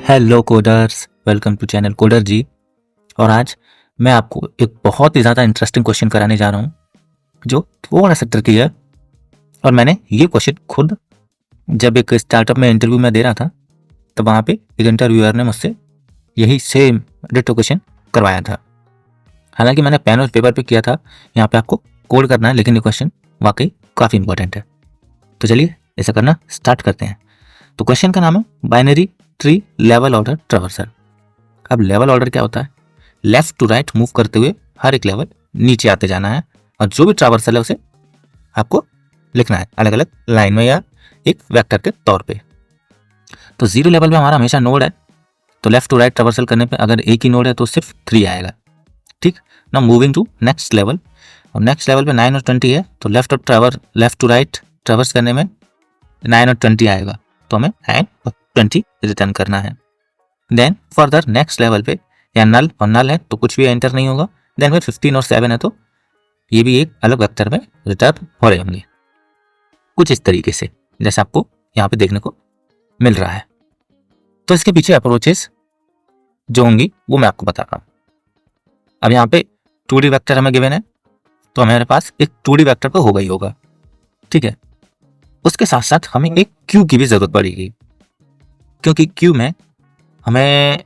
Hello coders, welcome to channel coder ji. और आज मैं आपको एक बहुत ही ज़्यादा इंटरेस्टिंग क्वेश्चन कराने जा रहा हूँ जो थोड़ा सा ट्रिकी है। और मैंने ये क्वेश्चन खुद जब एक स्टार्टअप में इंटरव्यू में दे रहा था तब वहाँ पे एक इंटरव्यूअर ने मुझसे यही सेम डिटो क्वेश्चन करवाया था। हालांकि मैंने पेन और पेपर पे किया था, यहाँ पे आपको कोड करना है, लेकिन ये क्वेश्चन वाकई काफ़ी इंपॉर्टेंट है। तो चलिए ऐसा करना स्टार्ट करते हैं। तो क्वेश्चन का नाम है binary tree level order traversal. अब लेवल ऑर्डर क्या होता है? लेफ्ट टू राइट मूव करते हुए हर एक लेवल नीचे आते जाना है और जो भी ट्रैवर्सल है उसे आपको लिखना है अलग अलग लाइन में या एक वेक्टर के तौर पे। तो जीरो लेवल पे हमारा हमेशा नोड है, तो लेफ्ट टू राइट ट्रैवर्सल करने पे अगर एक ही नोड है तो सिर्फ 3 आएगा। ठीक ना, मूविंग टू नेक्स्ट लेवल, और नेक्स्ट लेवल पे 9 और 20 है, तो लेफ्ट टू राइट ट्रैवर्स करने में 9 और 20 आएगा, तो हमें 9 और 20 रिटर्न करना है। देन फर्दर नेक्स्ट लेवल पे या नल और नल है तो कुछ भी एंटर नहीं होगा। देन फिर 15 और 7 है तो ये भी एक अलग वेक्टर में रिटर्न हो रहे होंगे, कुछ इस तरीके से जैसे आपको यहाँ पे देखने को मिल रहा है। तो इसके पीछे अप्रोचेस जो होंगी वो मैं आपको बता रहा हूँ। अब यहाँ पे 2D वेक्टर हमें गिवन है, तो हमारे पास एक 2D वेक्टर तो होगा ही होगा। ठीक है, उसके साथ साथ हमें एक क्यू की भी जरूरत पड़ेगी, क्योंकि क्यू में हमें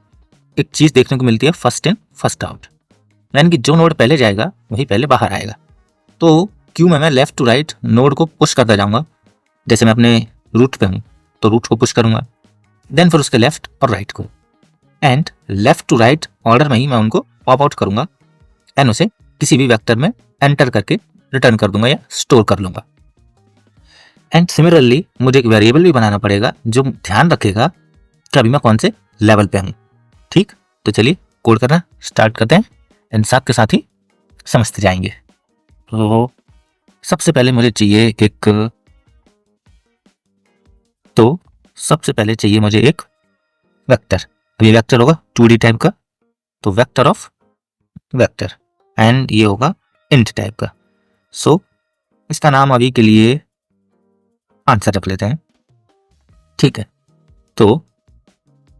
एक चीज देखने को मिलती है फर्स्ट इन फर्स्ट आउट, यानी कि जो नोड पहले जाएगा वही पहले बाहर आएगा। तो क्यू में मैं लेफ्ट टू राइट नोड को पुश करता जाऊंगा। जैसे मैं अपने रूट पे हूँ तो रूट को पुश करूंगा, देन फिर उसके लेफ्ट और राइट को, and left to right order में ही मैं उनको पॉप आउट करूंगा एंड उसे किसी भी वेक्टर में एंटर करके रिटर्न कर दूंगा या स्टोर कर लूंगा। एंड सिमिलरली मुझे एक वेरिएबल भी बनाना पड़ेगा जो ध्यान रखेगा कि अभी मैं कौन से लेवल पे हूँ। ठीक, तो चलिए कोड करना स्टार्ट करते हैं एंड साथ के साथ ही समझते जाएंगे। तो सबसे पहले मुझे चाहिए एक वेक्टर। अब ये वेक्टर होगा 2D टाइप का, तो वेक्टर ऑफ वेक्टर, एंड ये होगा इंट टाइप का। सो इसका नाम अभी के लिए आंसर रख लेते हैं। ठीक है, तो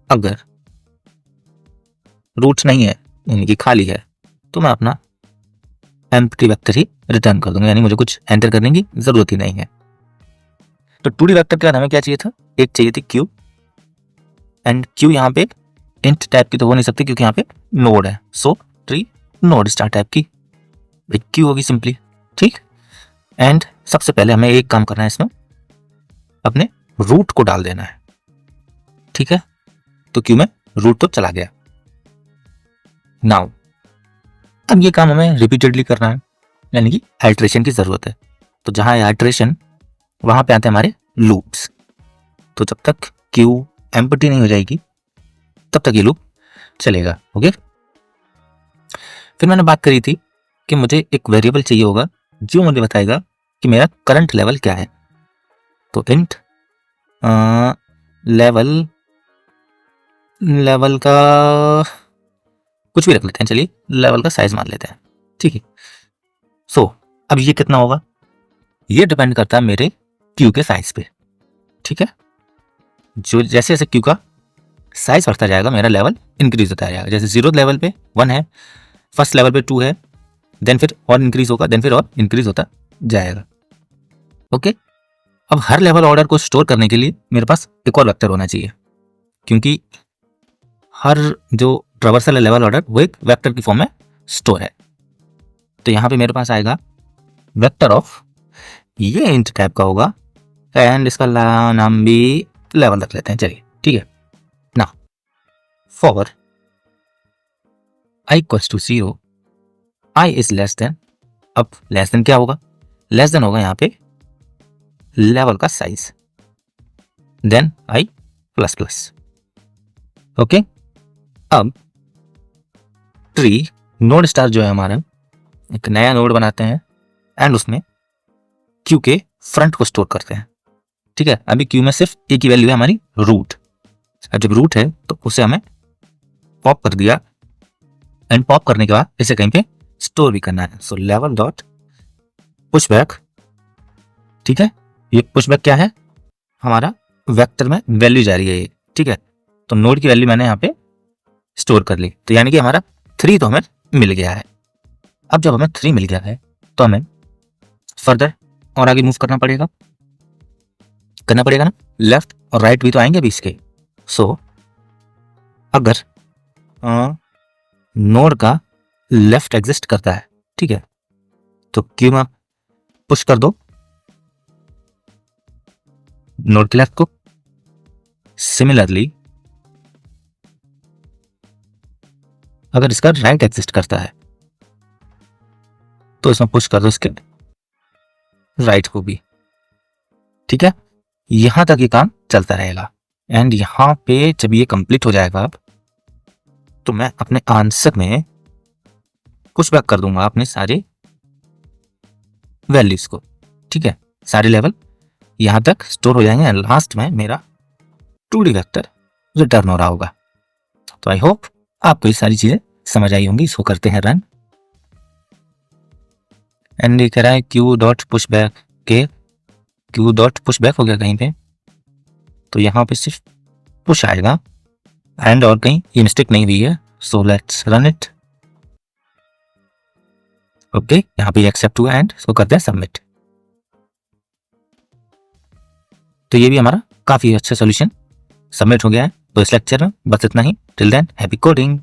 अगर रूट नहीं है यानी कि खाली है तो मैं अपना एम्प्टी वेक्टर ही रिटर्न कर दूंगा, यानी मुझे कुछ एंटर करने की जरूरत ही नहीं है। तो 2D वेक्टर के बाद हमें क्या चाहिए था? एक चाहिए थी क्यू, एंड क्यू यहाँ पे इंट टाइप की तो हो नहीं सकती क्योंकि यहाँ पे नोड है, सो ट्री नोड स्टार टाइप की क्यू होगी सिंपली। ठीक, एंड सबसे पहले हमें एक काम करना है, इसमें अपने रूट को डाल देना है। ठीक है, तो क्यू में रूट तो चला गया। नाउ अब ये काम हमें रिपीटेडली करना है, यानी कि आइटरेशन की जरूरत है। तो जहां है आइटरेशन वहां पे आते हैं हमारे लूप्स। तो जब तक क्यू एम्प्टी नहीं हो जाएगी तब तक ये लूप चलेगा। ओके, फिर मैंने बात करी थी कि मुझे एक वेरिएबल चाहिए होगा जो मुझे बताएगा कि मेरा करंट लेवल क्या है। तो इंट लेवल का कुछ भी रख लेते हैं, चलिए लेवल का साइज मान लेते हैं। ठीक है, सो अब ये कितना होगा ये डिपेंड करता है मेरे क्यू के साइज पे। ठीक है, जो जैसे जैसे क्यू का साइज बढ़ता जाएगा मेरा लेवल इंक्रीज होता जाएगा। जैसे 0 लेवल पे 1 है, फर्स्ट लेवल पे 2 है, देन फिर और इंक्रीज होगा, देन फिर और इंक्रीज होता जाएगा। ओके, अब हर लेवल ऑर्डर को स्टोर करने के लिए मेरे पास एक और वेक्टर होना चाहिए, क्योंकि हर जो ट्रैवर्सल लेवल ऑर्डर वो एक वेक्टर की फॉर्म में स्टोर है। तो यहाँ पे मेरे पास आएगा वेक्टर ऑफ, ये इंट टाइप का होगा, एंड इसका नाम भी लेवल रख लेते हैं। चलिए ठीक है ना, for i equals to 0 i is less than, अब लेस देन क्या होगा? लेस देन होगा यहाँ पे लेवल का size, then i plus plus. Okay, अब ट्री नोड स्टार जो है हमारा, एक नया नोड बनाते हैं एंड उसमें क्यू के फ्रंट को स्टोर करते हैं। ठीक है, अभी क्यू में सिर्फ एक ही वैल्यू है हमारी रूट। अब जब रूट है तो उसे हमें पॉप कर दिया, एंड पॉप करने के बाद इसे कहीं पे स्टोर भी करना है। सो लेवल डॉट पुशबैक। ठीक है, ये पुशबैक क्या है? हमारा वेक्टर में वैल्यू जा रही है ये। ठीक है, तो नोड की वैल्यू मैंने यहाँ पे स्टोर कर ली, तो यानी कि हमारा 3 तो हमें मिल गया है। अब जब हमें 3 मिल गया है तो हमें फर्दर और आगे मूव करना पड़ेगा ना, लेफ्ट और राइट भी तो आएंगे अभी इसके। सो अगर नोड का लेफ्ट एग्जिस्ट करता है, ठीक है, तो क्यू में पुश कर दो नोड के लेफ्ट को। सिमिलरली अगर इसका राइट एग्जिस्ट करता है तो इसमें पुश कर दो इसके राइट को भी, ठीक है। यहां तक ये काम चलता रहेगा एंड यहां पे जब ये कंप्लीट हो जाएगा अब, तो मैं अपने आंसर में पुश बैक कर दूंगा अपने सारे वैल्यूज को, ठीक है। सारे लेवल यहां तक स्टोर हो जाएंगे एंड लास्ट में मेरा 2D वेक्टर रिटर्न हो रहा होगा। तो आई होप आपको ये सारी चीजें समझ आई होंगी। इसको करते हैं रन एंड ये कह रहा है क्यू डॉट पुश बैक के क्यू डॉट पुश बैक हो गया कहीं पे, तो यहाँ पे सिर्फ पुश आएगा एंड और कहीं ये मिस्टेक नहीं हुई है। So let's run it. Okay, यहाँ पे एक्सेप्ट हुआ एंड इसको करते हैं सबमिट। तो ये भी हमारा काफी अच्छा सोल्यूशन सबमिट हो गया है। तो इस लेक्चर में बस इतना ही। Till then happy coding.